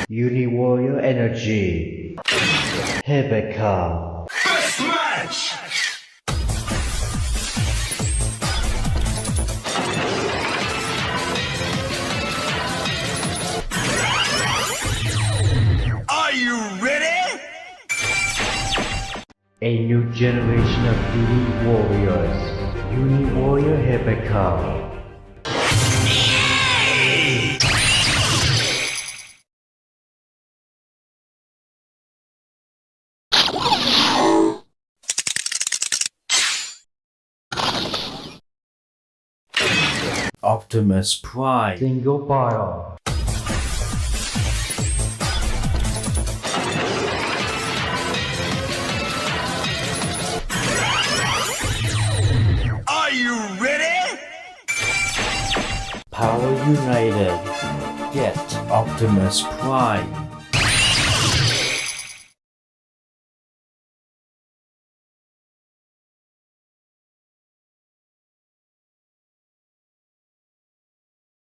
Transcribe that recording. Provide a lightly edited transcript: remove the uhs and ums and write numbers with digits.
Warrior Energy. Rebecca. First match! Are you ready? A new generation of Warriors. Warrior Rebecca. Optimus Prime. Single Battle. Are you ready? Power United. Get Optimus Prime.